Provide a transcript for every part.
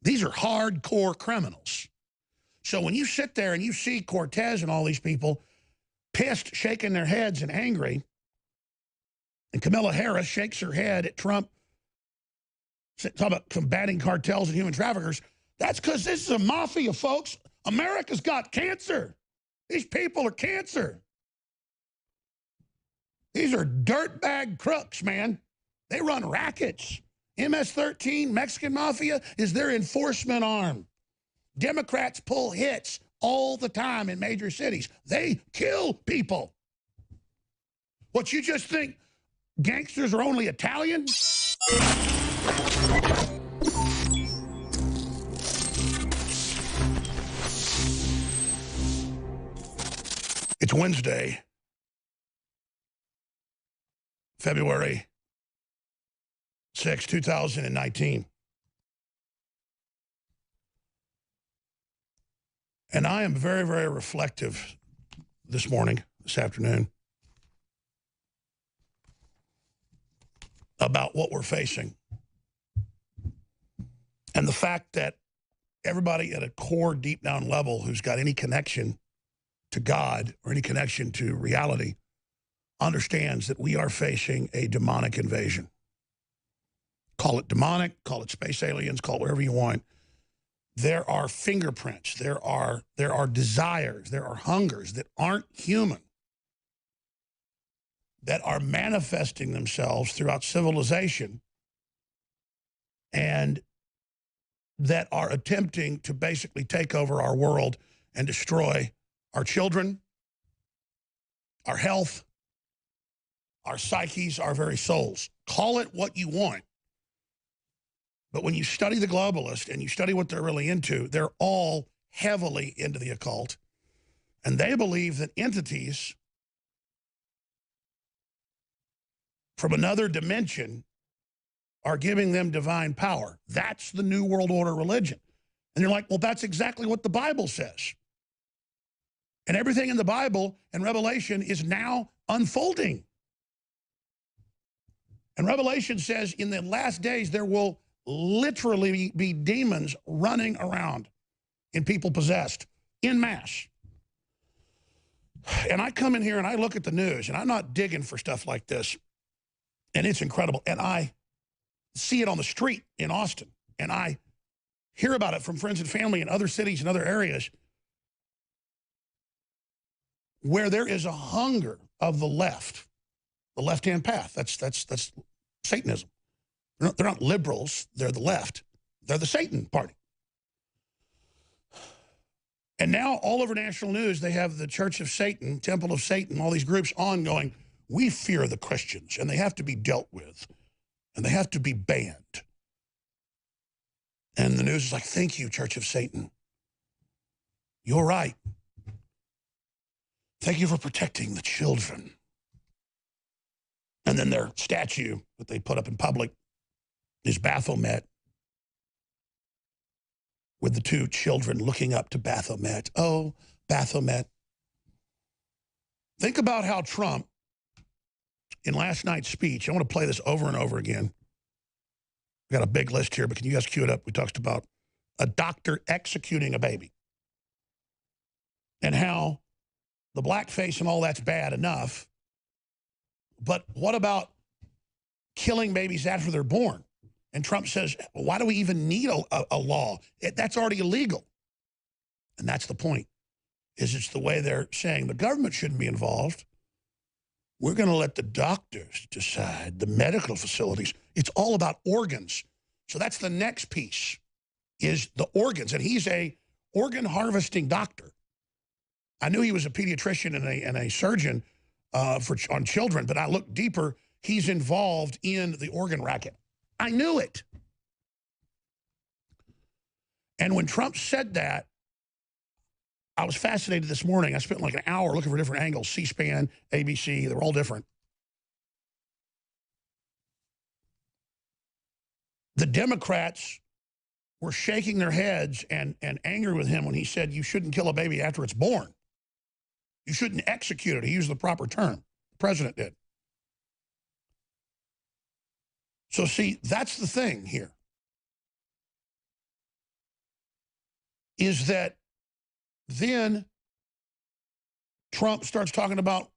These are hardcore criminals. So when you sit there and you see Cortez and all these people pissed, shaking their heads and angry, and Kamala Harris shakes her head at Trump, talking about combating cartels and human traffickers, that's because this is a mafia, folks. America's got cancer. These people are cancer. These are dirtbag crooks, man. They run rackets. MS-13, Mexican Mafia, is their enforcement arm. Democrats pull hits all the time in major cities. They kill people. What, you just think gangsters are only Italian? It's Wednesday, February 6, 2019. And I am very, very reflective this afternoon, about what we're facing. And the fact that everybody at a core, deep down level who's got any connection to God or any connection to reality understands that we are facing a demonic invasion. Call it demonic, call it space aliens, call it whatever you want. There are fingerprints, there are desires, there are hungers that aren't human, that are manifesting themselves throughout civilization and that are attempting to basically take over our world and destroy our children, our health, our psyches, our very souls. Call it what you want. But when you study the globalists and you study what they're really into, they're all heavily into the occult. And they believe that entities from another dimension are giving them divine power. That's the New World Order religion. And you're like, well, that's exactly what the Bible says. And everything in the Bible and Revelation is now unfolding. And Revelation says in the last days there will literally be demons running around and people possessed en masse. And I come in here and I look at the news, and I'm not digging for stuff like this. And it's incredible. And I see it on the street in Austin. And I hear about it from friends and family in other cities and other areas where there is a hunger of the left-hand path. That's Satanism. They're not liberals. They're the left. They're the Satan party. And now all over national news, they have the Church of Satan, Temple of Satan, all these groups on going, we fear the Christians, and they have to be dealt with, and they have to be banned. And the news is like, thank you, Church of Satan. You're right. Thank you for protecting the children. And then their statue that they put up in public is Baphomet, with the two children looking up to Baphomet. Oh, Baphomet. Think about how Trump, in last night's speech, I want to play this over and over again. I've got a big list here, but can you guys cue it up? We talked about a doctor executing a baby and how the blackface and all that's bad enough. But what about killing babies after they're born? And Trump says, well, why do we even need a law? That's already illegal. And that's the point, is it's the way they're saying the government shouldn't be involved. We're going to let the doctors decide, the medical facilities. It's all about organs. So that's the next piece, is the organs. And he's a organ harvesting doctor. I knew he was a pediatrician and a surgeon on children, but I looked deeper. He's involved in the organ racket. I knew it. And when Trump said that, I was fascinated this morning. I spent like an hour looking for different angles, C-SPAN, ABC, they were all different. The Democrats were shaking their heads and angry with him when he said you shouldn't kill a baby after it's born. You shouldn't execute it. He used the proper term. The president did. So see, that's the thing here. is that then Trump starts talking about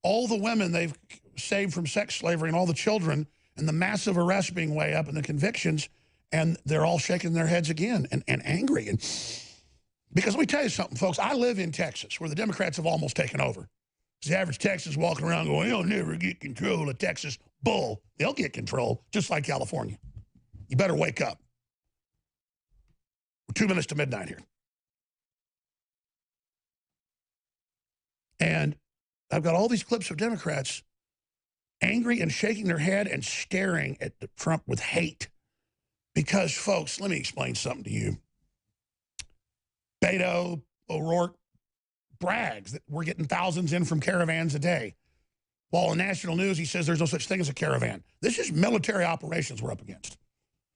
all the women they've saved from sex slavery and all the children and the massive arrests being way up and the convictions, and they're all shaking their heads again and angry. And because let me tell you something, folks, I live in Texas where the Democrats have almost taken over. The average Texan walking around going, they'll never get control of Texas. Bull. They'll get control, just like California. You better wake up. We're 2 minutes to midnight here. And I've got all these clips of Democrats angry and shaking their head and staring at Trump with hate. Because, folks, let me explain something to you. Beto O'Rourke brags that we're getting thousands in from caravans a day. While in national news, he says there's no such thing as a caravan. This is military operations we're up against,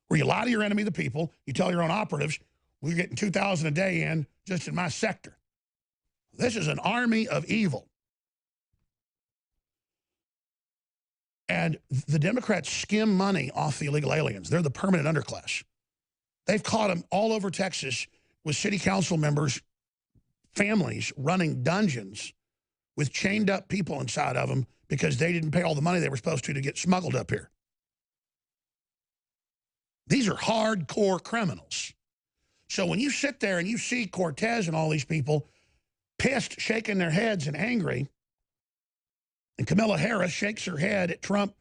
where you lie to your enemy, the people, you tell your own operatives, we're getting 2,000 a day in just in my sector. This is an army of evil. And the Democrats skim money off the illegal aliens. They're the permanent underclass. They've caught them all over Texas with city council members, families running dungeons with chained up people inside of them because they didn't pay all the money they were supposed to get smuggled up here. These are hardcore criminals. So when you sit there and you see Cortez and all these people pissed, shaking their heads and angry, and Kamala Harris shakes her head at Trump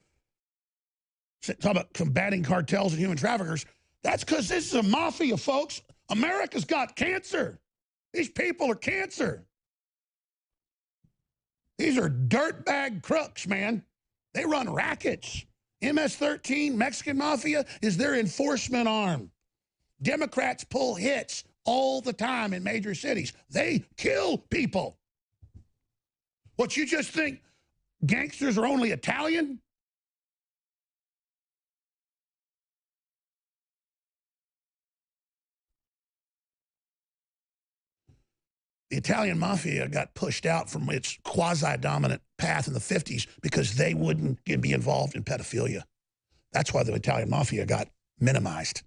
talking about combating cartels and human traffickers, that's because this is a mafia, folks. America's got cancer. These people are cancer. These are dirtbag crooks, man. They run rackets. MS-13, Mexican Mafia, is their enforcement arm. Democrats pull hits all the time in major cities. They kill people. What, you just think gangsters are only Italian? The Italian mafia got pushed out from its quasi-dominant path in the 50s because they wouldn't be involved in pedophilia. That's why the Italian mafia got minimized.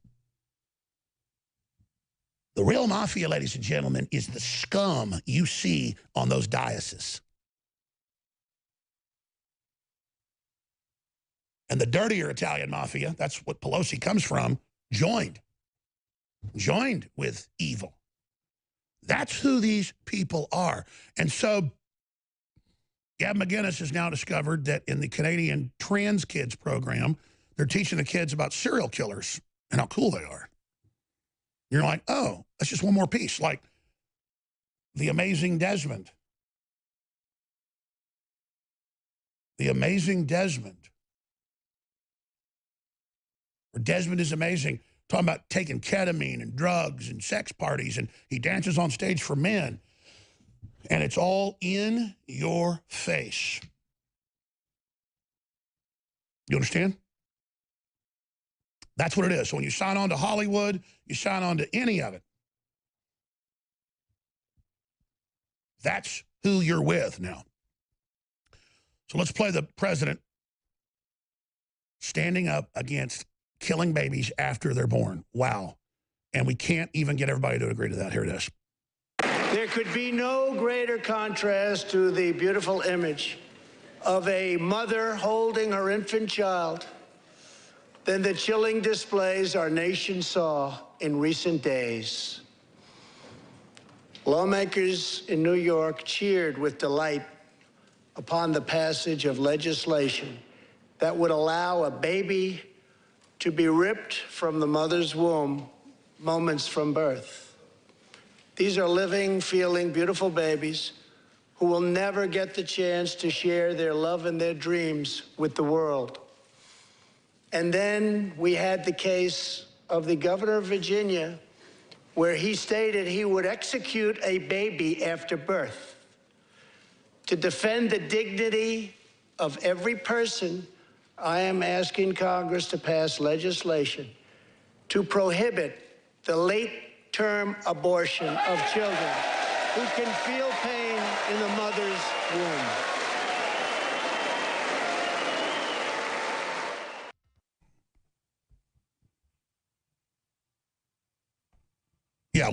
The real mafia, ladies and gentlemen, is the scum you see on those dioceses. And the dirtier Italian mafia, that's what Pelosi comes from, joined with evil. That's who these people are. And so Gab McGinnis has now discovered that in the Canadian Trans Kids program, they're teaching the kids about serial killers and how cool they are. You're like, oh, that's just one more piece, like The Amazing Desmond. The Amazing Desmond. Or Desmond is Amazing. Talking about taking ketamine and drugs and sex parties, and he dances on stage for men. And it's all in your face. You understand? That's what it is. So when you sign on to Hollywood, you sign on to any of it. That's who you're with now. So let's play the president standing up against killing babies after they're born. Wow. And we can't even get everybody to agree to that. Here it is. There could be no greater contrast to the beautiful image of a mother holding her infant child than the chilling displays our nation saw in recent days. Lawmakers in New York cheered with delight upon the passage of legislation that would allow a baby to be ripped from the mother's womb moments from birth. These are living, feeling, beautiful babies who will never get the chance to share their love and their dreams with the world. And then we had the case of the governor of Virginia, where he stated he would execute a baby after birth. To defend the dignity of every person, I am asking Congress to pass legislation to prohibit the late-term abortion of children who can feel pain in the mother's womb. Yeah,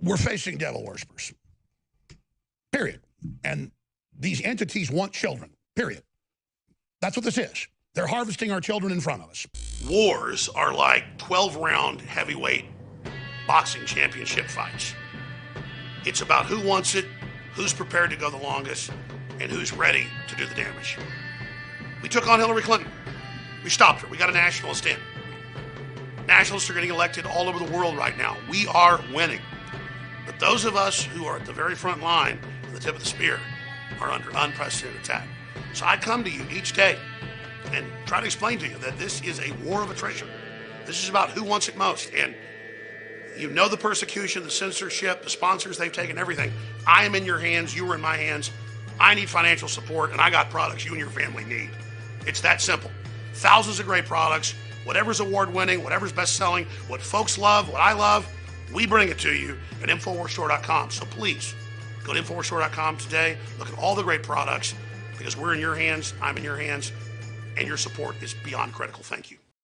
We're facing devil worshippers. Period. And these entities want children. Period. That's what this is. They're harvesting our children in front of us. Wars are like 12-round heavyweight boxing championship fights. It's about who wants it, who's prepared to go the longest, and who's ready to do the damage. We took on Hillary Clinton. We stopped her. We got a nationalist in. Nationalists are getting elected all over the world right now. We are winning. But those of us who are at the very front line, at the tip of the spear, are under unprecedented attack. So I come to you each day and try to explain to you that this is a war of attrition. This is about who wants it most. And you know the persecution, the censorship, the sponsors they've taken, everything. I am in your hands. You are in my hands. I need financial support, and I got products you and your family need. It's that simple. Thousands of great products, whatever's award-winning, whatever's best-selling, what folks love, what I love, we bring it to you at InfoWarsStore.com. So please, go to InfoWarsStore.com today. Look at all the great products because we're in your hands, I'm in your hands, and your support is beyond critical. Thank you.